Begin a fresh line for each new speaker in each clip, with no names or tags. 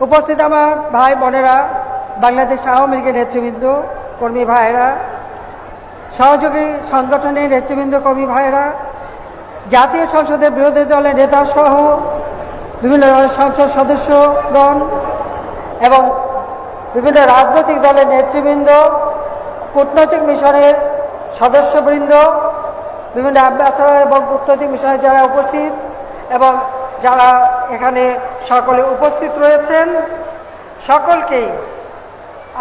উপস্থিত আমার ভাই বোনেরা, বাংলাদেশ আওয়ামী লীগের নেতৃবৃন্দ, কর্মী ভাইয়েরা, সহযোগী সংগঠনের নেতৃবৃন্দ, কর্মী ভাইয়েরা, জাতীয় সংসদের বিরোধী দলের নেতা সহ বিভিন্ন সংসদ সদস্যগণ এবং বিভিন্ন রাজনৈতিক দলের নেতৃবৃন্দ, কূটনৈতিক মিশনের সদস্যবৃন্দ, বিভিন্ন অ্যাম্বাসাডার এবং কূটনৈতিক মিশনে যারা উপস্থিত এবং যারা এখানে সকলে উপস্থিত রয়েছেন, সকলকেই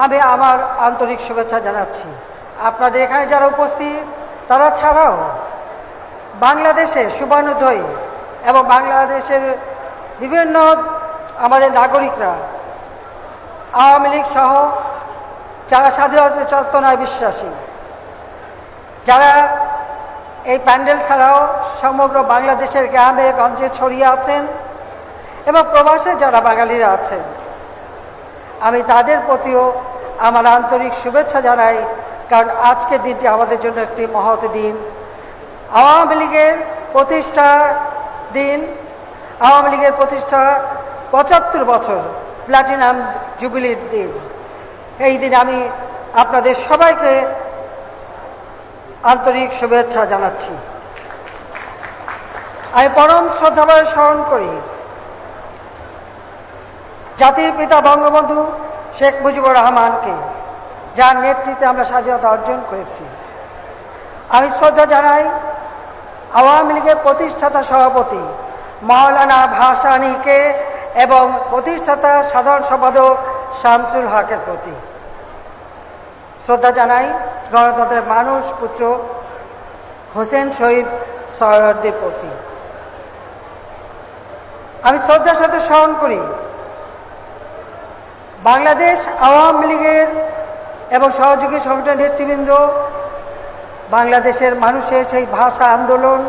আমি আমার আন্তরিক শুভেচ্ছা জানাচ্ছি। আপনাদের এখানে যারা উপস্থিত তারা ছাড়াও বাংলাদেশে শুভানুধ্যায়ী এবং বাংলাদেশের বিভিন্ন আমাদের নাগরিকরা, আওয়ামী লীগ সহ যারা স্বাধীনতা চেতনায় বিশ্বাসী, যারা এই প্যান্ডেল ছাড়াও সমগ্র বাংলাদেশের গ্রামে গঞ্জে ছড়িয়ে আছেন এবং প্রবাসে যারা বাঙালিরা আছেন, আমি তাদের প্রতিও আমার আন্তরিক শুভেচ্ছা জানাই। কারণ আজকের দিনটি আমাদের জন্য একটি মহৎ দিন, আওয়ামী লীগের প্রতিষ্ঠা দিন, আওয়ামী লীগের প্রতিষ্ঠা ৭৫ বছর প্ল্যাটিনাম জুবিলির দিন। এই দিন আমি আপনাদের সবাইকে আন্তরিক শুভেচ্ছা জানাচ্ছি। আমি পরম শ্রদ্ধাভরে স্মরণ করি জাতির পিতা বঙ্গবন্ধু শেখ মুজিবুর রহমানকে, যার নেতৃত্বে আমরা স্বাধীনতা অর্জন করেছি। আমি শ্রদ্ধা জানাই আওয়ামী লীগের প্রতিষ্ঠাতা সভাপতি মাওলানা ভাসানীকে এবং প্রতিষ্ঠাতা সাধারণ সম্পাদক শামসুল হকের প্রতি। শ্রদ্ধা জানাই গণতন্ত্রের মানুষ পুত্র হোসেন শহীদ সোহরাওয়ার্দীর প্রতি। আমি শ্রদ্ধার সাথে স্মরণ করি বাংলাদেশ আওয়ামী লীগের এবং সহযোগী সংগঠনের নেতৃবৃন্দ, বাংলাদেশের মানুষের সেই ভাষা আন্দোলন,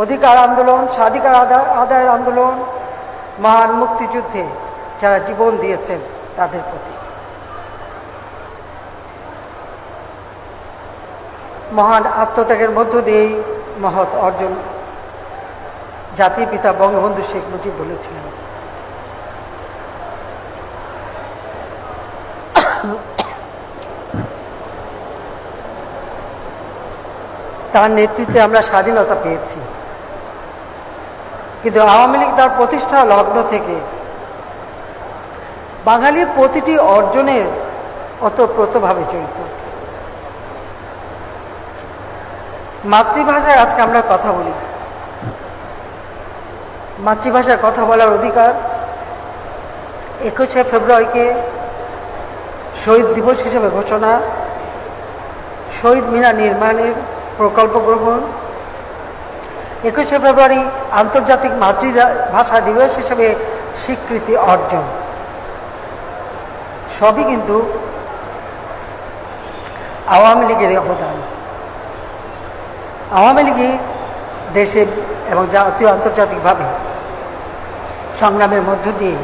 অধিকার আন্দোলন, স্বাধিকার আদায়ের আন্দোলন, মহান মুক্তিযুদ্ধে যারা জীবন দিয়েছেন তাদের প্রতি। মহান আত্মত্যাগের মধ্য দিয়েই মহৎ অর্জন জাতির পিতা বঙ্গবন্ধু শেখ মুজিব বলেছিলেন। তার নেতৃত্বে আমরা স্বাধীনতা পেয়েছি, কিন্তু আওয়ামী লীগ তার প্রতিষ্ঠা লগ্ন থেকে বাঙালির প্রতিটি অর্জনের ওতপ্রোতভাবে জড়িত। মাতৃভাষায় আজকে আমরা কথা বলি, মাতৃভাষায় কথা বলার অধিকার ২১শে ফেব্রুয়ারিকে শহীদ দিবস হিসেবে ঘোষণা, শহীদ মিনার নির্মাণের প্রকল্প গ্রহণ, ২১শে ফেব্রুয়ারি আন্তর্জাতিক মাতৃভাষা দিবস হিসেবে স্বীকৃতি অর্জন, সবই কিন্তু আওয়ামী লীগের অবদান। আওয়ামী লীগই দেশে এবং জাতীয় আন্তর্জাতিকভাবে সংগ্রামের মধ্য দিয়ে,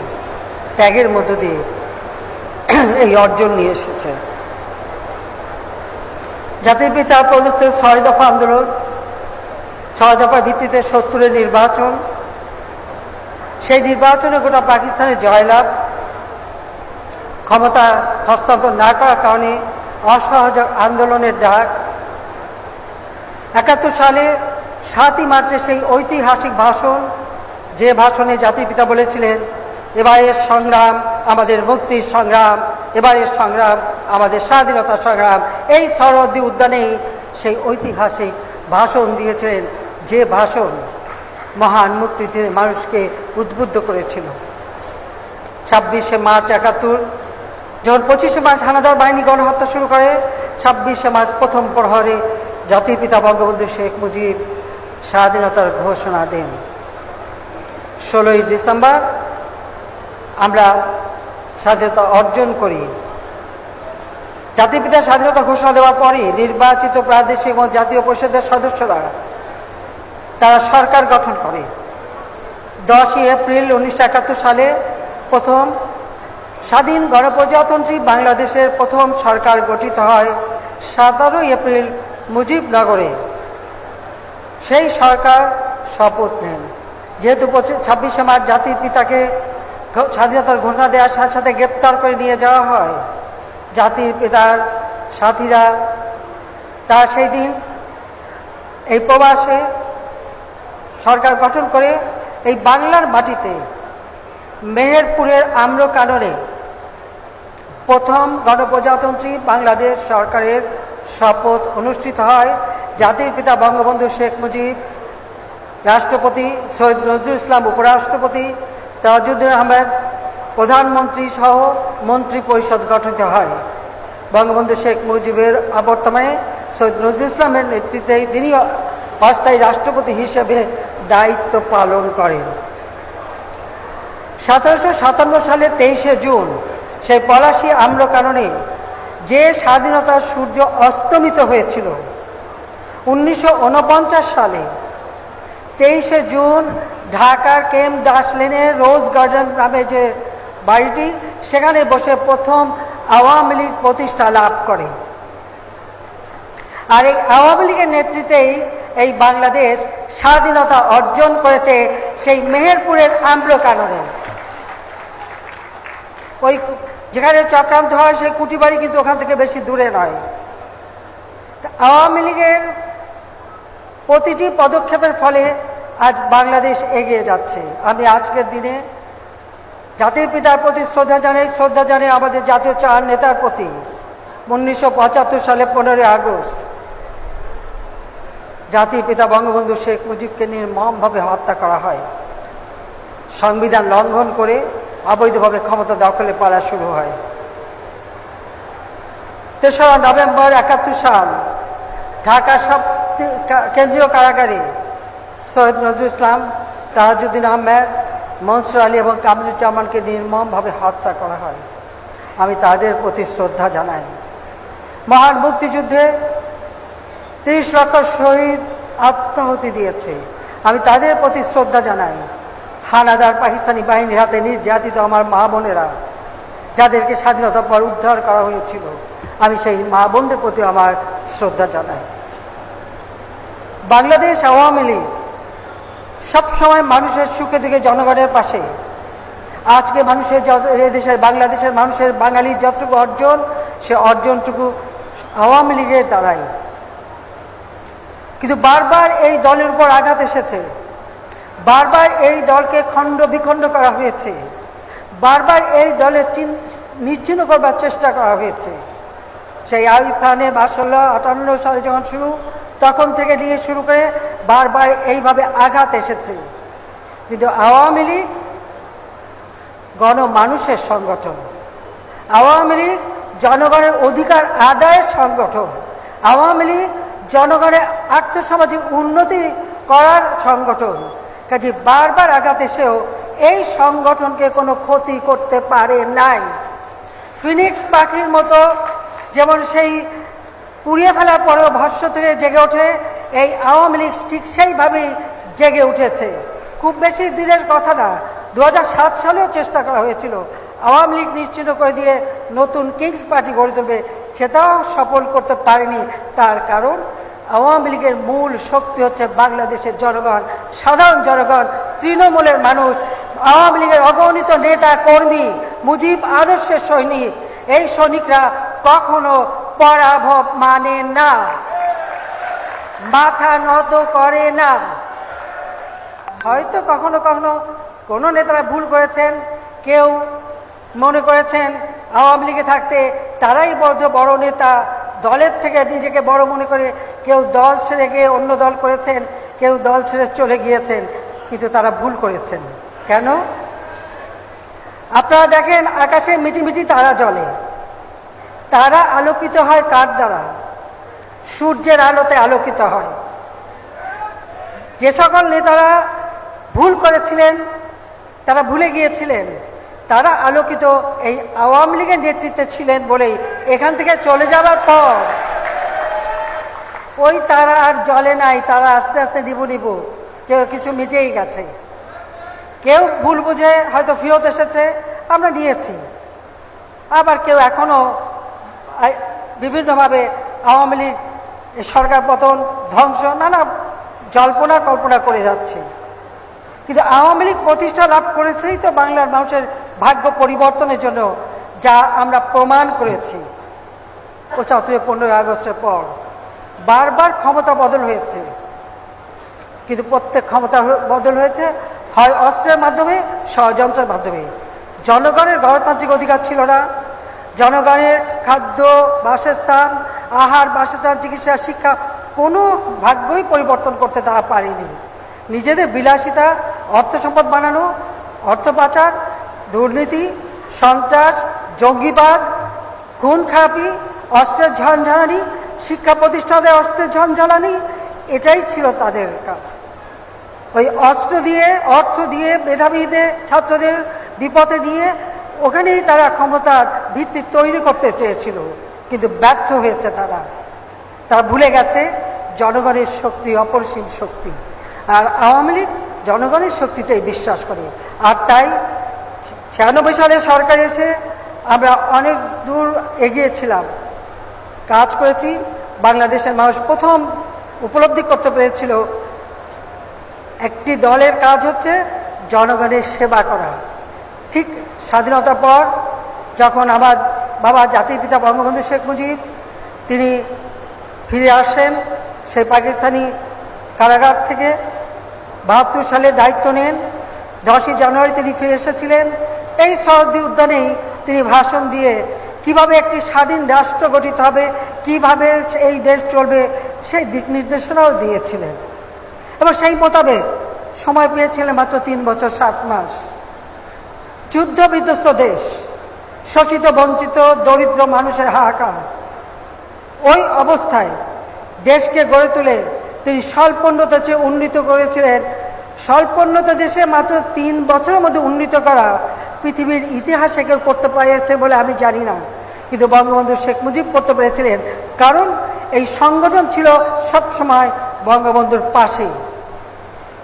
ত্যাগের মধ্য দিয়ে এই অর্জন নিয়ে এসেছে। জাতির পিতা প্রদত্ত ৬ দফা আন্দোলন, ৬ দফার ভিত্তিতে ৭০-এর নির্বাচন, সেই নির্বাচনে গোটা পাকিস্তানের জয়লাভ, ক্ষমতা হস্তান্তর না করার কারণে অসহযোগ আন্দোলনের ডাক, ৭১ সালে ৭ই মার্চে সেই ঐতিহাসিক ভাষণ, যে ভাষণে জাতির পিতা বলেছিলেন এবারের সংগ্রাম আমাদের মুক্তির সংগ্রাম, এবারের সংগ্রাম আমাদের স্বাধীনতা সংগ্রাম। এই সরহদ্দি উদ্যানেই সেই ঐতিহাসিক ভাষণ দিয়েছিলেন, যে ভাষণ মহান মুক্তিযুদ্ধের মানুষকে উদ্বুদ্ধ করেছিল। ২৬শে মার্চ ৭১, যখন ২৫শে মার্চ হানাদার বাহিনী গণহত্যা শুরু করে, ২৬শে মার্চ প্রথম প্রহরে জাতির পিতা বঙ্গবন্ধু শেখ মুজিব স্বাধীনতার ঘোষণা দেন। ১৬ই ডিসেম্বর আমরা স্বাধীনতা অর্জন করি। জাতির পিতা স্বাধীনতা ঘোষণা দেওয়ার পরে নির্বাচিত প্রাদেশিক এবং জাতীয় পরিষদের সদস্যরা তারা সরকার গঠন করে। ১০ই এপ্রিল ১৯৭১ সালে প্রথম স্বাধীন গণপ্রজাতন্ত্রী বাংলাদেশের প্রথম সরকার গঠিত হয়। ১৭ই এপ্রিল মুজিবনগরে সেই সরকার শপথ নেন। যেহেতু ২৬শে মার্চ জাতির পিতাকে স্বাধীনতার ঘোষণা দেওয়ার সাথে সাথে গ্রেপ্তার করে নিয়ে যাওয়া হয় জাতির পিতার সাথীরা। তা সেই দিন এই প্রবাসে সরকার গঠন করে এই বাংলার মাটিতে মেহেরপুরের আম্রকাননে প্রথম গণপ্রজাতন্ত্রী বাংলাদেশ সরকারের শপথ অনুষ্ঠিত হয়। জাতির পিতা বঙ্গবন্ধু শেখ মুজিব, রাষ্ট্রপতি সৈয়দ নজরুল ইসলাম উপরাষ্ট্রপতি, তাজউদ্দিন আহমেদ প্রধানমন্ত্রী সহ মন্ত্রী পরিষদ গঠিত হয়। বঙ্গবন্ধু শেখ মুজিবের অবর্তমানে সৈয়দ নজরুল ইসলামের নেতৃত্বে তিনি অস্থায়ী রাষ্ট্রপতি হিসেবে দায়িত্ব পালন করেন। 1757 সালের 23শে জুন সেই পলাশী আম্রকাননে যে স্বাধীনতার সূর্য অস্তমিত হয়েছিল, 1949 সালে 23শে জুন ঢাকার কেম দাস লেনের রোজ গার্ডেন নামে যে বাড়িটি, সেখানে বসে প্রথম আওয়ামী লীগ প্রতিষ্ঠা লাভ করে। আর এই আওয়ামী লীগের নেতৃত্বেই এই বাংলাদেশ স্বাধীনতা অর্জন করেছে সেই মেহেরপুরের আম্রকাননে। ওই যেখানে চক্রান্ত হয় সেই কুটিবাড়ি কিন্তু ওখান থেকে বেশি দূরে নয়। আওয়ামী লীগের প্রতিটি পদক্ষেপের ফলে আজ বাংলাদেশ এগিয়ে যাচ্ছে। আমি আজকের দিনে জাতির পিতার প্রতি শ্রদ্ধা জানাই আমাদের জাতীয় চার নেতার প্রতি। 1975 সালে 15 আগস্ট জাতির পিতা বঙ্গবন্ধু শেখ মুজিবকে নির্মমভাবে হত্যা করা হয়। সংবিধান লঙ্ঘন করে অবৈধভাবে ক্ষমতা দখলে পালা শুরু হয়। 3রা নভেম্বর 71 সাল ঢাকা কেন্দ্রীয় কারাগারে সৈয়দ নজরুল ইসলাম, তাজউদ্দিন আহমেদ, মনসুর আলী এবং কামরুজ্জামানকে নির্মমভাবে হত্যা করা হয়। আমি তাদের প্রতি শ্রদ্ধা জানাই। মহান মুক্তিযুদ্ধে 30 লক্ষ শহীদ আত্মাহুতি দিয়েছে, আমি তাদের প্রতি শ্রদ্ধা জানাই। হানাদার পাকিস্তানি বাহিনীর হাতে নির্যাতিত আমার মা বোনেরা, যাদেরকে স্বাধীনতার পর উদ্ধার করা হয়েছিল, আমি সেই মা বোনদের প্রতি আমার শ্রদ্ধা জানাই। বাংলাদেশ আওয়ামী লীগ সবসময় মানুষের সুখে দুঃখে জনগণের পাশে। আজকে মানুষের দেশের বাংলাদেশের মানুষের বাঙালির যতটুকু অর্জন, সে অর্জনটুকু আওয়ামী লীগের দ্বারাই। কিন্তু বারবার এই দলের উপর আঘাত এসেছে, বারবার এই দলকে খণ্ড বিখণ্ড করা হয়েছে, বারবার এই দলের নিশ্চিহ্ন করবার চেষ্টা করা হয়েছে। সেই আইয়ুব খানের 58 সালে যখন শুরু, তখন থেকে নিয়ে শুরু করে বারবার এইভাবে আঘাত এসেছে। কিন্তু আওয়ামী লীগ গণমানুষের সংগঠন, আওয়ামী লীগ জনগণের অধিকার আদায়ের সংগঠন, আওয়ামী লীগ জনগণের আর্থসামাজিক উন্নতি করার সংগঠন। কাজে বারবার আঘাত এসেও এই সংগঠনকে কোনো ক্ষতি করতে পারে নাই। ফিনিক্স পাখির মতো যেমন সেই পুড়িয়ে ফেলার পরেও ভস্ম থেকে জেগে ওঠে, এই আওয়ামী লীগ ঠিক সেইভাবেই জেগে উঠেছে। খুব বেশি দিনের কথা না, 2007 সালেও চেষ্টা করা হয়েছিল আওয়ামী লীগ নিশ্চিহ্ন করে দিয়ে নতুন কিংস পার্টি গড়ে তুলবে, সেটাও সফল করতে পারেনি। তার কারণ আওয়ামী লীগের মূল শক্তি হচ্ছে বাংলাদেশের জনগণ, সাধারণ জনগণ, তৃণমূলের মানুষ। আওয়ামী লীগের অগণিত নেতা কর্মী, মুজিব আদর্শের সৈনিক, এই সৈনিকরা কখনো পরাভব মানে না, মাথা নত করে না। হয়তো কখনো কখনো কোনো নেতারা ভুল করেছেন, কেউ মনে করেছেন আওয়ামী লীগে থাকতে তারাই বড় নেতা, দলের থেকে নিজেকে বড় মনে করে কেউ দল ছেড়ে গিয়ে অন্য দল করেছেন, কেউ দল ছেড়ে চলে গিয়েছেন। কিন্তু তারা ভুল করেছেন। কেন? আপনারা দেখেন আকাশে মিটিমিটি তারা জ্বলে, তারা আলোকিত হয় কার দ্বারা? সূর্যের আলোতে আলোকিত হয়। যে সকল নেতারা ভুল করেছিলেন, তারা ভুলে গিয়েছিলেন, তারা আলোকিত এই আওয়ামী লীগের নেতৃত্বে ছিলেন বলেই এখান থেকে চলে যাওয়ার পর ওই তারা আর জ্বলে নাই, তারা আস্তে আস্তে নিবু কেউ কিছু মিটেই গেছে। কেউ ভুল বুঝে হয়তো ফেরত এসেছে, আমরা নিয়েছি। আবার কেউ এখনো বিভিন্নভাবে আওয়ামী লীগ সরকার পতন, ধ্বংস, নানা জল্পনা কল্পনা করে যাচ্ছে। কিন্তু আওয়ামী লীগ প্রতিষ্ঠা লাভ করেছেই তো বাংলার মানুষের ভাগ্য পরিবর্তনের জন্য যা আমরা প্রমাণ করেছি ৭৫-১৫ আগস্টের পর। বারবার ক্ষমতা বদল হয়েছে, কিন্তু প্রত্যেক ক্ষমতা বদল হয়েছে হয় অস্ত্রের মাধ্যমে, ষড়যন্ত্রের মাধ্যমে। জনগণের গণতান্ত্রিক অধিকার ছিল না, জনগণের খাদ্য, বাসস্থান, আহার, বাসস্থান, চিকিৎসা, শিক্ষা কোনো ভাগ্যই পরিবর্তন করতে তারা পারেনি। নিজেদের বিলাসিতা, অর্থ সম্পদ বানানো, অর্থ পাচার, দুর্নীতি, সন্ত্রাস, জঙ্গিবাদ, খুন খারাপি, অস্ত্রের ঝনঝনানি, শিক্ষা প্রতিষ্ঠানে অস্ত্রের ঝনঝনানি, এটাই ছিল তাদের কাজ। ওই অস্ত্র দিয়ে, অর্থ দিয়ে, মেধাবীদের, ছাত্রদের বিপদে নিয়ে ওখানেই তারা ক্ষমতার ভিত্তি তৈরি করতে চেয়েছিল, কিন্তু ব্যর্থ হয়েছে তারা। তারা ভুলে গেছে জনগণের শক্তি অপরিসীম শক্তি, আর আওয়ামী লীগ জনগণের শক্তিতেই বিশ্বাস করে। আর তাই ৯৬ সালে সরকার এসে আমরা অনেক দূর এগিয়েছিলাম, কাজ করেছি। বাংলাদেশের মানুষ প্রথম উপলব্ধি করতে পেরেছিল একটি দলের কাজ হচ্ছে জনগণের সেবা করা। ঠিক স্বাধীনতার পর যখন আমার বাবা জাতির পিতা বঙ্গবন্ধু শেখ মুজিব তিনি ফিরে আসেন সেই পাকিস্তানি কারাগার থেকে, ৭২ সালে দায়িত্ব নেন, ১০ই জানুয়ারি তিনি ফিরে এসেছিলেন। এই শরৎদি উদ্যানেই তিনি ভাষণ দিয়ে কিভাবে একটি স্বাধীন রাষ্ট্র গঠিত হবে, কিভাবে এই দেশ চলবে, সেই দিক নির্দেশনাও দিয়েছিলেন। এবং সেই মোতাবেক সময় পেয়েছিলেন মাত্র ৩ বছর ৭ মাস। যুদ্ধ বিধ্বস্ত দেশ, শোষিত বঞ্চিত দরিদ্র মানুষের হাহাকার, ওই অবস্থায় দেশকে গড়ে তুলে তিনি স্বল্পোন্নত চেয়ে উন্নীত করেছিলেন। স্বল্পোন্নত দেশে মাত্র ৩ বছরের মধ্যে উন্নীত করা পৃথিবীর ইতিহাসে কেউ করতে পেরেছে বলে আমি জানি না, কিন্তু বঙ্গবন্ধু শেখ মুজিব করতে পেরেছিলেন, কারণ এই সংগঠন ছিল সবসময় বঙ্গবন্ধুর পাশেই।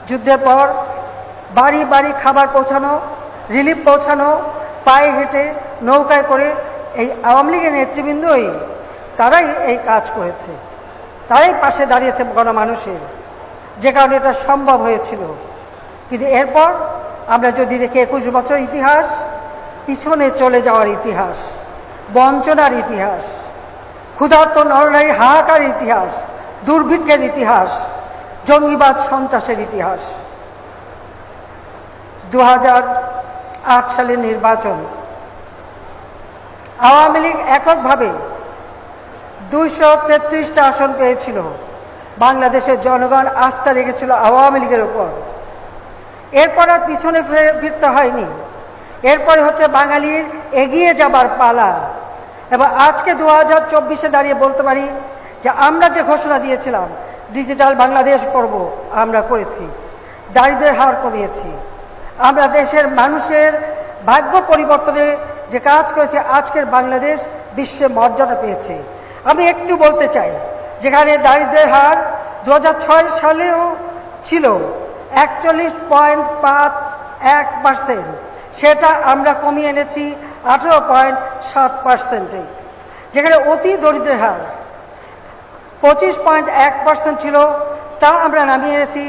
যুদ্ধের পর বাড়ি বাড়ি খাবার পৌঁছানো, রিলিফ পৌঁছানো, পায়ে হেঁটে, নৌকায় করে, এই আওয়ামী লীগের নেতৃবৃন্দই তারাই এই কাজ করেছে, তারাই পাশে দাঁড়িয়েছে গণমানুষের, যে কারণে এটা সম্ভব হয়েছিল। কিন্তু এরপর আমরা যদি দেখি ২১ বছর ইতিহাস, পিছনে চলে যাওয়ার ইতিহাস, বঞ্চনার ইতিহাস, ক্ষুধার্ত নরনারীর হাহাকার ইতিহাস, দুর্ভিক্ষের ইতিহাস, জঙ্গিবাদ সন্ত্রাসের ইতিহাস। ২০০৮ সালের নির্বাচন, আওয়ামী লীগ এককভাবে ২৩৩টা আসন পেয়েছিল। বাংলাদেশের জনগণ আস্থা রেখেছিল আওয়ামী লীগের উপর। এরপর আর পিছনে ফিরতে হয়নি। এরপরে হচ্ছে বাঙালির এগিয়ে যাবার পালা। এবং আজকে ২০২৪-এ দাঁড়িয়ে বলতে পারি যে আমরা যে ঘোষণা দিয়েছিলাম ডিজিটাল বাংলাদেশ করব, আমরা করেছি। দারিদ্র্যের হার কমিয়েছি। আমরা দেশের মানুষের ভাগ্য পরিবর্তনে যে কাজ করেছে, আজকের বাংলাদেশ বিশ্বে মর্যাদা পেয়েছে। আমি একটু বলতে চাই, যেখানে দারিদ্র্যের হার ২০০৬ সালেও ছিল ৪১.৫১%, সেটা আমরা কমিয়ে এনেছি ১৮.৭%। যেখানে অতি দরিদ্রের হার ২৫.১% ছিল, তা আমরা নামিয়ে এনেছি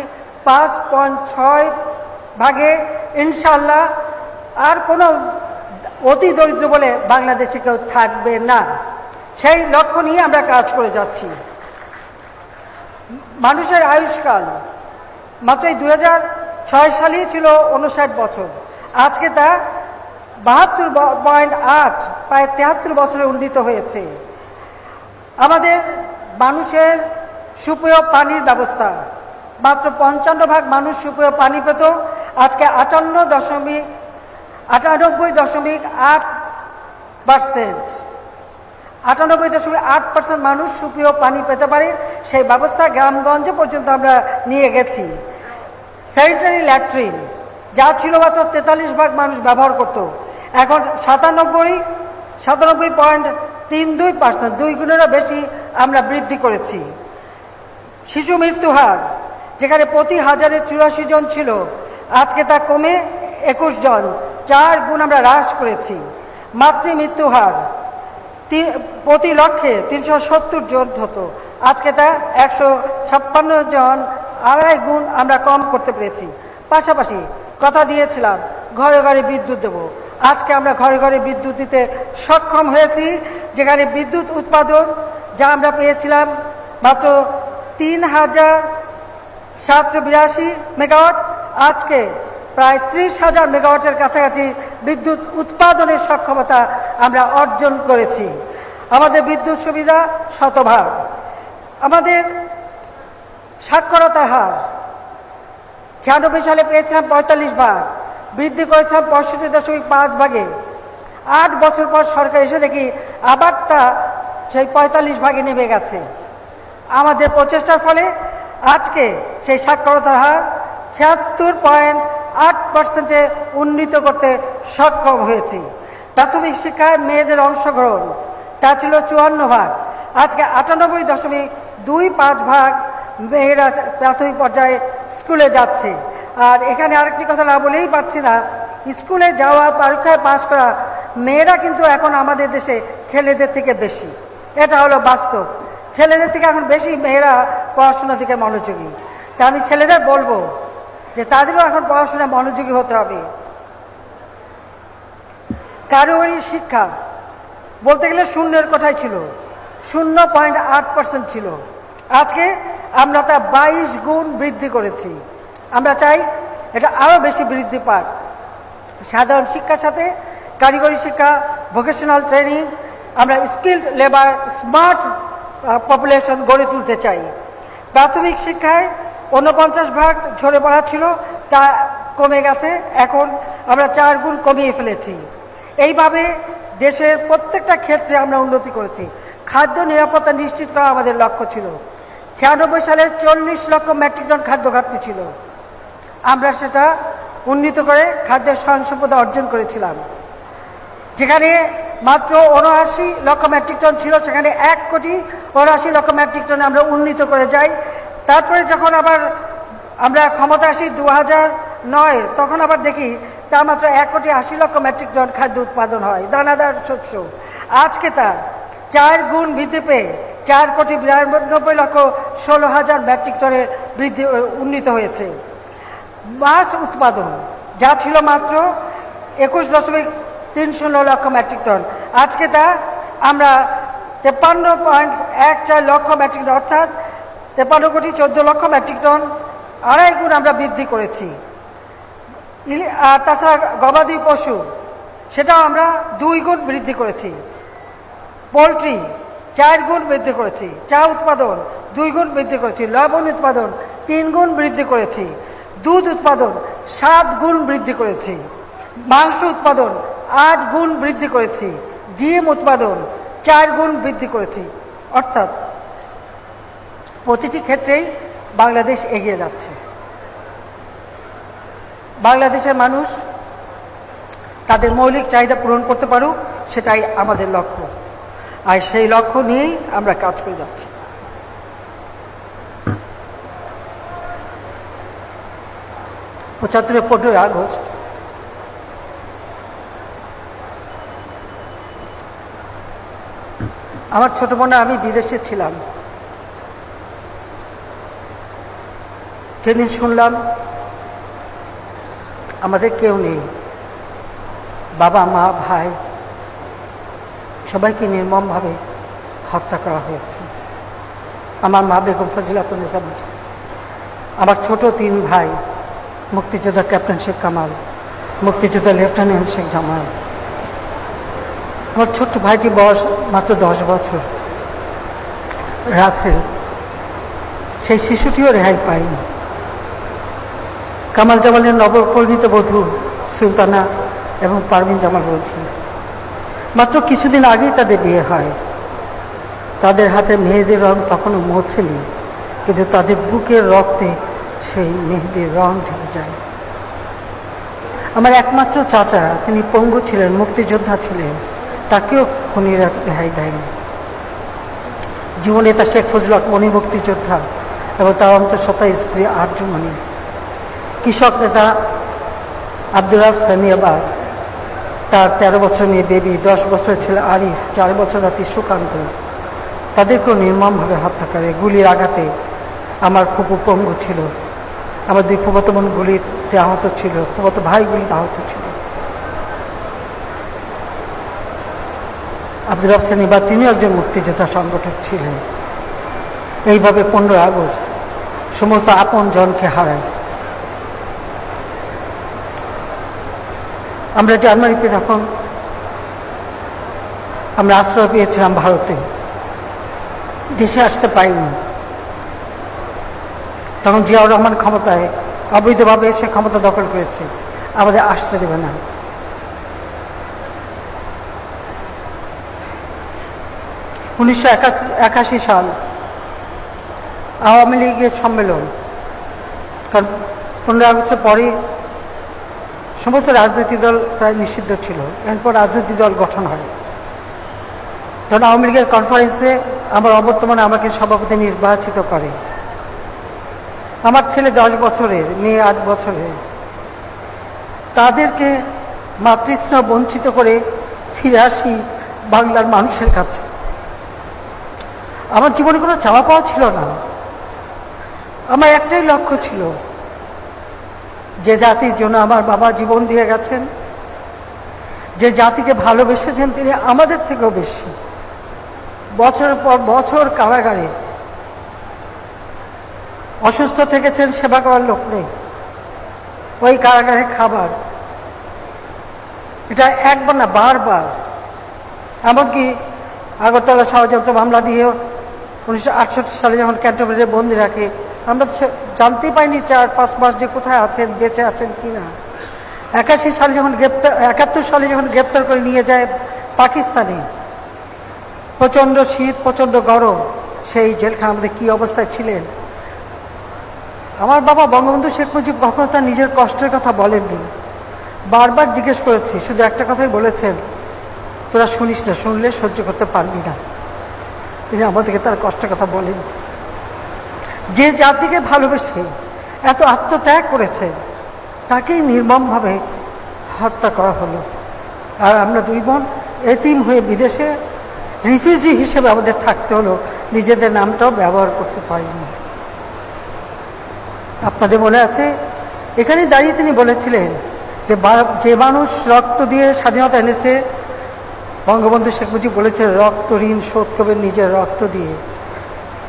৫.৬%। ইনশাল্লাহ আর কোনো অতি দরিদ্র বলে বাংলাদেশে কেউ থাকবে না। সেই লক্ষ্য নিয়ে আমরা কাজ করে যাচ্ছি। মানুষের আয়ুষ্কাল মাত্র ২০০৬ সালেই ছিল ৫৯ বছর, আজকে তা ৭২.৮, প্রায় ৭৩ বছরে উন্নীত হয়েছে। আমাদের মানুষের সুপেয় পানির ব্যবস্থা, মাত্র ৫৫% মানুষ সুপেয় পানি পেত, আজকে ৯৮.৮% মানুষ সুপেয় পানি পেতে পারে। সেই ব্যবস্থা গ্রামগঞ্জে পর্যন্ত আমরা নিয়ে গেছি। স্যানিটারি ল্যাট্রিন যা ছিল মাত্র ৪৩% মানুষ ব্যবহার করত, এখন ৯৭.৩২%, ২ গুণেরও বেশি আমরা বৃদ্ধি করেছি। শিশু মৃত্যু হার যেখানে প্রতি ১০০০-এ ৮৪ জন ছিল, আজকে তা কমে ২১ জন, ৪ গুণ আমরা হ্রাস করেছি। মাতৃ মৃত্যু হার প্রতি লক্ষে ৩৭০ জন হতো, আজকে তা ১৫৬ জন, ২.৫ গুণ আমরা কম করতে পেরেছি। পাশাপাশি কথা দিয়েছিলাম ঘরে ঘরে বিদ্যুৎ দেব, আজকে আমরা ঘরে ঘরে বিদ্যুৎ দিতে সক্ষম হয়েছি, যেখানে বিদ্যুৎ উৎপাদন যা আমরা পেয়েছিলাম মাত্র ৩,৭৮২ মেগাওয়াট, আজকে প্রায় ৩০,০০০ মেগাওয়াটের কাছাকাছি বিদ্যুৎ উৎপাদনের সক্ষমতা আমরা অর্জন করেছি। আমাদের বিদ্যুৎ সুবিধা শতভাগ। আমাদের সাক্ষরতার হার ৯৬ সালে পেয়েছিলাম ৪৫ ভাগ, বৃদ্ধি করেছিলাম ৬৫.৫ ভাগে। ৮ বছর পর সরকার এসে দেখি আবার তা সেই ৪৫ ভাগে নেমে গেছে। আমাদের প্রচেষ্টার ফলে আজকে সেই সাক্ষরতার হার ৭৬.৮% উন্নীত করতে সক্ষম হয়েছি। প্রাথমিক শিক্ষায় মেয়েদের অংশগ্রহণ তা ছিল ৫৪ ভাগ, আজকে ৯৮.২৫ ভাগ মেয়েরা প্রাথমিক পর্যায়ে স্কুলে যাচ্ছে। আর এখানে আরেকটি কথা না বলেই পারছি না, স্কুলে যাওয়া, পরীক্ষায় পাশ করা মেয়েরা কিন্তু এখন আমাদের দেশে ছেলেদের থেকে বেশি। এটা হলো বাস্তব। ছেলেদের থেকে এখন বেশি মেয়েরা পড়াশোনার দিকে মনোযোগী। তা আমি ছেলেদের বলবো যে তাদেরও এখন পড়াশোনায় মনোযোগী হতে হবে। কারিগরি শিক্ষা বলতে গেলে শূন্যের কোঠায় ছিল, 0.8% ছিল। আজকে আমরা তা 22 গুণ বৃদ্ধি করেছি। আমরা চাই এটা আরও বেশি বৃদ্ধি পাক। সাধারণ শিক্ষার সাথে কারিগরি শিক্ষা, ভোকেশনাল ট্রেনিং, আমরা স্কিল্ড লেবার, স্মার্ট পপুলেশন গড়ে তুলতে চাই। প্রাথমিক শিক্ষায় 49 ভাগ ঝরে পড়া ছিল, তা কমে গেছে, এখন আমরা 4 গুণ কমিয়ে ফেলেছি। এইভাবে দেশের প্রত্যেকটা ক্ষেত্রে আমরা উন্নতি করেছি। খাদ্য নিরাপত্তা নিশ্চিত করা আমাদের লক্ষ্য ছিল। 96 সালে 40 লক্ষ মেট্রিক টন খাদ্য ঘাটতি ছিল, আমরা সেটা উন্নীত করে খাদ্যের স্বয়ংসম্পদা অর্জন করেছিলাম। যেখানে মাত্র 79 লক্ষ মেট্রিক টন ছিল, সেখানে 1,79,00,000 মেট্রিক টনে আমরা উন্নীত করে যাই। তারপরে যখন আবার আমরা ক্ষমতা আসি 2009, তখন আবার দেখি তা মাত্র 1,80,00,000 মেট্রিক টন খাদ্য উৎপাদন হয়, দানাদার শস্য। আজকে তা 4 গুণ বৃদ্ধি পেয়ে 4,92,16,000 মেট্রিক টনে উন্নীত হয়েছে। মাছ উৎপাদন যা ছিল মাত্র 21.30 লক্ষ মেট্রিক টন, আজকে তা আমরা 53.14 লক্ষ মেট্রিক টন, অর্থাৎ 53,14,00,000 মেট্রিক টন, 2.5 গুণ আমরা বৃদ্ধি করেছি। তাছাড়া গবাদি পশু সেটাও আমরা 2 গুণ বৃদ্ধি করেছি। পোলট্রি 4 গুণ বৃদ্ধি করেছি। চা উৎপাদন 2 গুণ বৃদ্ধি করেছি। লবণ উৎপাদন 3 গুণ বৃদ্ধি করেছি। দুধ উৎপাদন 7 গুণ বৃদ্ধি করেছি। মাংস উৎপাদন 8 গুণ বৃদ্ধি করেছি। ডিম উৎপাদন 4 গুণ বৃদ্ধি করেছি। অর্থাৎ প্রতিটি ক্ষেত্রেই বাংলাদেশ এগিয়ে যাচ্ছে। বাংলাদেশের মানুষ তাদের মৌলিক চাহিদা পূরণ করতে পারুক, সেটাই আমাদের লক্ষ্য। আর সেই লক্ষ্য নিয়েই আমরা কাজ করে যাচ্ছি। 75 15 আগস্ট আমার ছোট বোনা, আমি বিদেশে ছিলাম, যেদিন শুনলাম আমাদের কেউ নেই, বাবা মা ভাই সবাইকে নির্মমভাবে হত্যা করা হয়েছে। আমার মা বেগম ফজিলাতুন্নেসা, আমার ছোট 3 ভাই, মুক্তিযোদ্ধা ক্যাপ্টেন শেখ কামাল, মুক্তিযোদ্ধা লেফটেন্যান্ট শেখ জামাল। আমার ছোট্ট ভাইটি বয়স মাত্র 10 বছর, রাসেল, সেই শিশুটিও রেহাই পায়নি। কামাল জামালের নবকর্ণিত বধূ সুলতানা এবং পারভিন জামাল বলছেন, মাত্র কিছুদিন আগেই তাদের বিয়ে হয়। তাদের হাতে মেহেদির রং তখনও মোছেনি, কিন্তু তাদের বুকের রক্তে সেই মেহেদির রং ঢেকে যায়। আমার একমাত্র চাচা, তিনি পঙ্গু ছিলেন, মুক্তিযোদ্ধা ছিলেন, তাকেও খুনিরা রেহাই দেয়নি। যুবনেতা শেখ ফজলুল হক মনি মুক্তিযোদ্ধা এবং তার অন্তঃসত্ত্বা স্ত্রী আরজুমণি, কৃষক নেতা আব্দুর রাফ সানিয়াবাগ, তার 13 বছর মেয়ে বেবি, 10 বছরের ছেলে আরিফ, 4 বছর নাতি সুকান্ত, তাদেরকেও নির্মমভাবে হত্যা করে গুলির আঘাতে। আমার ফুপু পঙ্গু ছিল, আমার 2 ফুফাতো বোন গুলিতে আহত ছিল, ফুফাতো ভাই গুলিতে আহত ছিল। আব্দুর রব সেনী বা তিনিও একজন মুক্তিযোদ্ধা সংগঠক ছিলেন। এইভাবে 15 আগস্ট সমস্ত আপন জনকে হারায়। আমরা জার্মানিতে তখন আমরা আশ্রয় পেয়েছিলাম ভারতে, দেশে আসতে পারিনি। তখন জিয়াউর রহমান ক্ষমতায় অবৈধভাবে এসে ক্ষমতা দখল করেছে, আমাদের আসতে দেবে না। উনিশশো 81 সাল আওয়ামী লীগের সম্মেলন, কারণ 15 আগস্টের পরে সমস্ত রাজনৈতিক দল প্রায় নিষিদ্ধ ছিল, এরপর রাজনৈতিক দল গঠন হয়। তখন আওয়ামী লীগের কনফারেন্সে আমার অবর্তমানে আমাকে সভাপতি নির্বাচিত করে। আমার ছেলে 10 বছরের, মেয়ে 8 বছরের, তাদেরকে মাতৃস্নেহ বঞ্চিত করে ফিরে আসি বাংলার মানুষের কাছে। আমার জীবনে কোনো চাওয়া পাওয়া ছিল না, আমার একটাই লক্ষ্য ছিল, যে জাতির জন্য আমার বাবা জীবন দিয়ে গেছেন, যে জাতিকে ভালোবেসেছেন, তিনি আমাদের থেকেও বেশি বছরের পর বছর কারাগারে অসুস্থ থেকেছেন, সেবা করার লোক নেই, ওই কারাগারে খাবার, এটা একবার না বারবার। এমনকি আগরতলা ষড়যন্ত্র মামলা দিয়ে 1968 সালে যখন ক্যান্টনমেন্টে বন্দি রাখে, আমরা জানতেই পাইনি 4-5 মাস যে কোথায় আছেন, বেঁচে আছেন কিনা। 81 সালে যখন 71 সালে যখন গ্রেপ্তার করে নিয়ে যায় পাকিস্তানে, প্রচণ্ড শীত, প্রচণ্ড গরম, সেই জেলখানার মধ্যে কী অবস্থায় ছিলেন। আমার বাবা বঙ্গবন্ধু শেখ মুজিব কখনো তার নিজের কষ্টের কথা বলেননি, বারবার জিজ্ঞেস করেছি, শুধু একটা কথাই বলেছেন, তোরা শুনিস না, শুনলে সহ্য করতে পারবি না। তিনি আমাদেরকে তার কষ্টের কথা বলেন। যে জাতিকে ভালোবেসে এত আত্মত্যাগ করেছে, তাকেই নির্মমভাবে হত্যা করা হলো। আর আমরা 2 বোন এতিম হয়ে বিদেশে রিফিউজি হিসেবে আমাদের থাকতে হলো, নিজেদের নামটাও ব্যবহার করতে পারিনি। আপনাদের মনে আছে, এখানে দাঁড়িয়ে তিনি বলেছিলেন যে মানুষ রক্ত দিয়ে স্বাধীনতা এনেছে, বঙ্গবন্ধু শেখ মুজিব বলেছে রক্ত ঋণ শোধ করবেন নিজের রক্ত দিয়ে।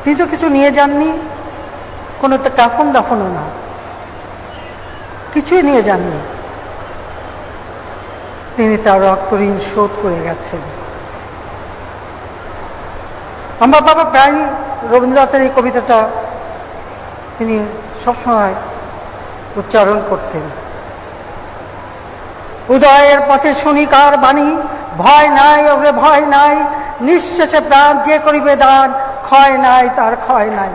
তিনি তো কিছু নিয়ে যাননি, কোনো তো কাফন দাফনও না, কিছুই নিয়ে যাননি, তিনি তার রক্ত ঋণ শোধ করে গেছেন। আমার বাবা প্রায় রবীন্দ্রনাথের এই কবিতাটা তিনি সবসময় উচ্চারণ করতেন। উদয়ের পথে শুনি কার বাণী, ভয় নাই ওরে ভয় নাই, নিঃশেষে প্রাণ যে করিবে দান, ক্ষয় নাই তার ক্ষয় নাই।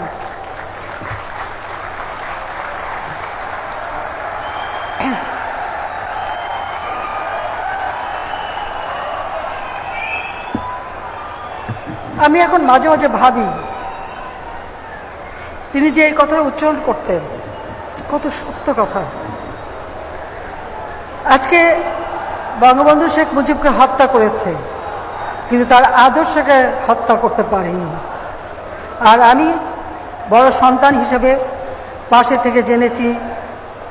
আমি এখন মাঝে মাঝে ভাবি, তিনি যে এই কথাটা উচ্চারণ করতেন, কত সত্য কথা। আজকে বঙ্গবন্ধু শেখ মুজিবকে হত্যা করেছে, কিন্তু তার আদর্শকে হত্যা করতে পারেনি। আর আমি বড় সন্তান হিসেবে পাশে থেকে জেনেছি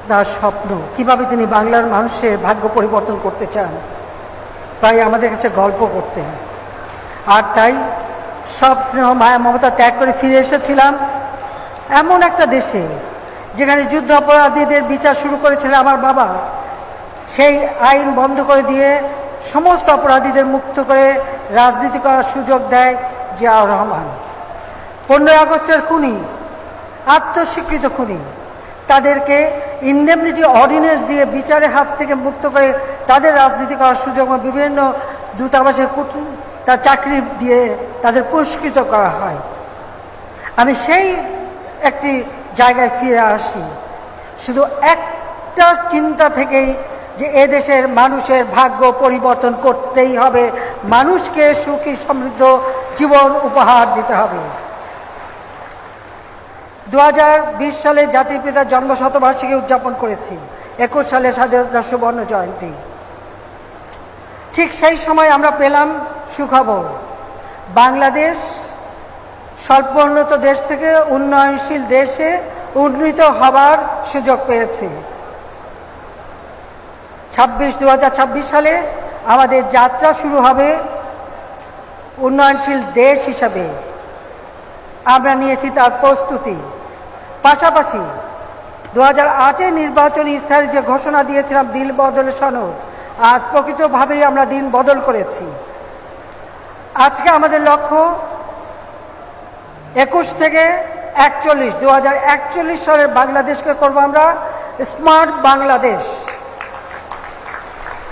তার স্বপ্ন, কিভাবে তিনি বাংলার মানুষের ভাগ্য পরিবর্তন করতে চান, প্রায় আমাদের কাছে গল্প করতেন। আর তাই সব স্নেহ মায়া মমতা ত্যাগ করে ফিরে এসেছিলাম এমন একটা দেশে, যেখানে যুদ্ধ অপরাধীদের বিচার শুরু করেছিলেন আমার বাবা, সেই আইন বন্ধ করে দিয়ে সমস্ত অপরাধীদের মুক্ত করে রাজনীতি করার সুযোগ দেয় জিয়াউর রহমান। 15 আগস্টের খুনি, আত্মস্বীকৃত খুনি, তাদেরকে ইনডেমনিটি অর্ডিন্যান্স দিয়ে বিচারের হাত থেকে মুক্ত করে তাদের রাজনীতি করার সুযোগ, বিভিন্ন দূতাবাসে তার চাকরি দিয়ে তাদের পুরস্কৃত করা হয়। আমি সেই একটি জায়গায় ফিরে আসি শুধু একটা চিন্তা থেকেই, যে এদেশের মানুষের ভাগ্য পরিবর্তন করতেই হবে, মানুষকে সুখী সমৃদ্ধ জীবন উপহার দিতে হবে। 2020 সালে জাতির পিতার জন্ম শতবার্ষিকী উদযাপন করেছি, 21 সালে স্বাধীনতা সুবর্ণ জয়ন্তী। ঠিক সেই সময় আমরা পেলাম সুখবর, বাংলাদেশ স্বল্প উন্নত দেশ থেকে উন্নয়নশীল দেশে উন্নীত হবার সুযোগ পেয়েছে। 2026 সালে আমাদের যাত্রা শুরু হবে উন্নয়নশীল দেশ হিসাবে আমরা নিয়েছি তার প্রস্তুতি। পাশাপাশি 2008-এর নির্বাচনী ইস্তাহারে যে ঘোষণা দিয়েছিলাম দিন বদলের সনদ, আজ প্রকৃতভাবেই আমরা দিন বদল করেছি। আজকে আমাদের লক্ষ্য 21 থেকে 41, 2041 সালের বাংলাদেশকে করব আমরা স্মার্ট বাংলাদেশ।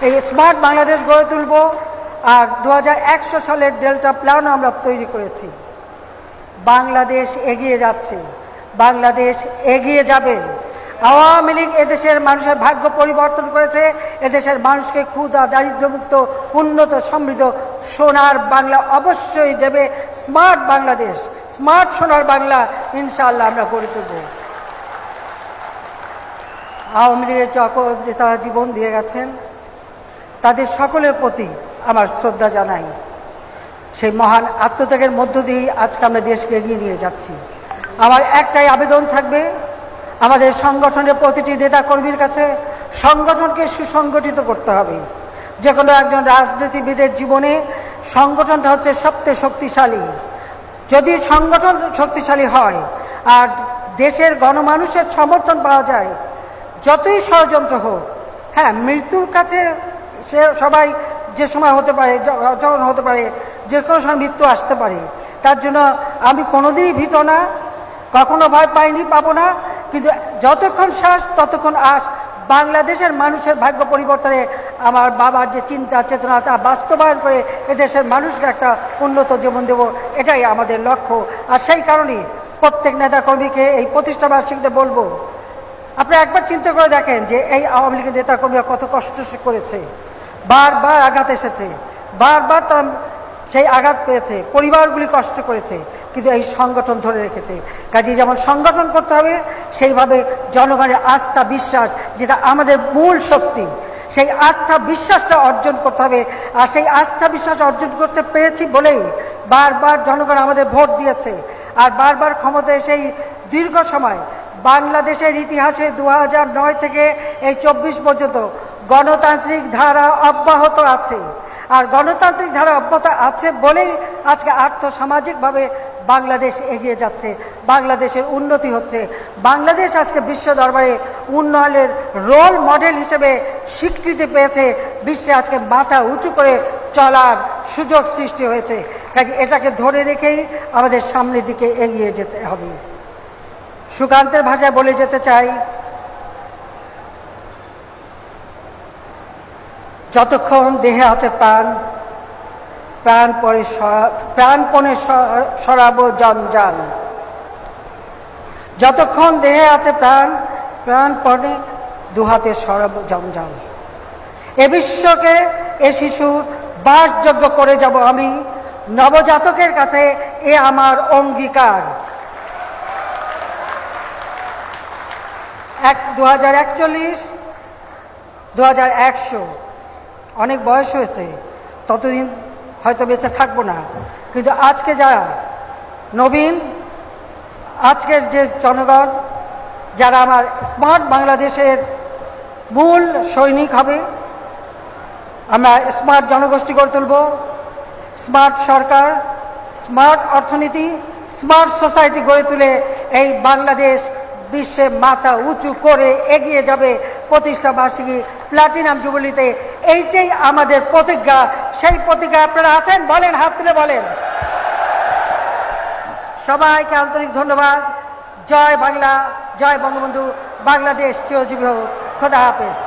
এই স্মার্ট বাংলাদেশ গড়ে তুলব। আর 2100 সালের ডেল্টা প্ল্যানও আমরা তৈরি করেছি। বাংলাদেশ এগিয়ে যাচ্ছে, বাংলাদেশ এগিয়ে যাবে। আওয়ামী লীগ এদেশের মানুষের ভাগ্য পরিবর্তন করেছে, এদেশের মানুষকে ক্ষুধা দারিদ্র্যমুক্ত উন্নত সমৃদ্ধ সোনার বাংলা অবশ্যই দেবে। স্মার্ট বাংলাদেশ, স্মার্ট সোনার বাংলা ইনশাআল্লাহ আমরা গড়ে তুলব। আওয়ামী লীগের যে তারা জীবন দিয়ে গেছেন, তাদের সকলের প্রতি আমার শ্রদ্ধা জানাই। সেই মহান আত্মত্যাগের মধ্য দিয়েই আজকে আমরা দেশকে এগিয়ে নিয়ে যাচ্ছি। আমার একটাই আবেদন থাকবে আমাদের সংগঠনের প্রতিটি নেতাকর্মীর কাছে, সংগঠনকে সুসংগঠিত করতে হবে। যে কোনো একজন রাজনীতিবিদের জীবনে সংগঠনটা হচ্ছে সবচেয়ে শক্তিশালী। যদি সংগঠন শক্তিশালী হয় আর দেশের গণমানুষের সমর্থন পাওয়া যায়, যতই ষড়যন্ত্র হোক, হ্যাঁ মৃত্যুর কাছে সে সবাই যে সময় হতে পারে, যখন হতে পারে, যে কোনো সময় মৃত্যু আসতে পারে। তার জন্য আমি কোনোদিনই ভীত না, কখনো ভয় পাইনি, পাবো না। কিন্তু যতক্ষণ শ্বাস ততক্ষণ আস। বাংলাদেশের মানুষের ভাগ্য পরিবর্তনে আমার বাবার যে চিন্তা চেতনা তা বাস্তবায়ন করে এদেশের মানুষকে একটা উন্নত জীবন দেব, এটাই আমাদের লক্ষ্য। আর সেই কারণেই প্রত্যেক নেতাকর্মীকে এই প্রতিষ্ঠা বার্ষিকীতে বলবো, আপনারা একবার চিন্তা করে দেখেন যে এই আওয়ামী লীগের নেতাকর্মীরা কত কষ্ট করেছে, বারবার আঘাত এসেছে, বারবার তার সেই আঘাত পেয়েছে, পরিবারগুলি কষ্ট করেছে, কিন্তু এই সংগঠন ধরে রেখেছে। কাজেই যেমন সংগঠন করতে হবে, সেইভাবে জনগণের আস্থা বিশ্বাস, যেটা আমাদের মূল শক্তি, সেই আস্থা বিশ্বাসটা অর্জন করতে হবে। আর সেই আস্থা বিশ্বাস অর্জন করতে পেরেছি বলেই বারবার জনগণ আমাদের ভোট দিয়েছে। আর বারবার ক্ষমতায় সেই দীর্ঘ সময় বাংলাদেশের ইতিহাসে 2009 থেকে এই 24 পর্যন্ত গণতান্ত্রিক ধারা অব্যাহত আছে। আর গণতান্ত্রিক ধারা অব্যাহত আছে বলেই আজকে আর্থসামাজিকভাবে বাংলাদেশ এগিয়ে যাচ্ছে, বাংলাদেশের উন্নতি হচ্ছে। বাংলাদেশ আজকে বিশ্ব দরবারে উন্নয়নের রোল মডেল হিসেবে স্বীকৃতি পেয়েছে, বিশ্বে আজকে মাথা উঁচু করে চলার সুযোগ সৃষ্টি হয়েছে। কাজে এটাকে ধরে রেখেই আমাদের সামনের দিকে এগিয়ে যেতে হবে। সুকান্তের ভাষায় বলে যেতে চাই, যতক্ষণ দেহে আছে প্রাণ, প্রাণপণে সরাবো জঞ্জাল। যতক্ষণ দেহে আছে প্রাণ, প্রাণপণে দুহাতে সরাবো জঞ্জাল। এ বিশ্বকে এ শিশুর বাসযোগ্য করে যাব আমি, নবজাতকের কাছে এ আমার অঙ্গীকার। 2041, 2100 অনেক বয়স হয়েছে, ততদিন হয়তো বেঁচে থাকবো না। কিন্তু আজকে যারা নবীন, আজকের যে জনগণ, যারা আমার স্মার্ট বাংলাদেশের মূল সৈনিক হবে, আমরা স্মার্ট জনগোষ্ঠী গড়ে তুলব, স্মার্ট সরকার, স্মার্ট অর্থনীতি, স্মার্ট সোসাইটি গড়ে তুলে এই বাংলাদেশ বিশ্বে মাথা উঁচু করে এগিয়ে যাবে প্রতিষ্ঠা বার্ষিকী প্লাটিনাম জুবিলিতে। এইটাই আমাদের প্রতিজ্ঞা। সেই প্রতিজ্ঞা আপনারা আছেন? বলেন, হাত তুলে বলেন। সবাইকে আন্তরিক ধন্যবাদ। জয় বাংলা, জয় বঙ্গবন্ধু, বাংলাদেশ চিরজীবী হোক। খোদা হাফেজ।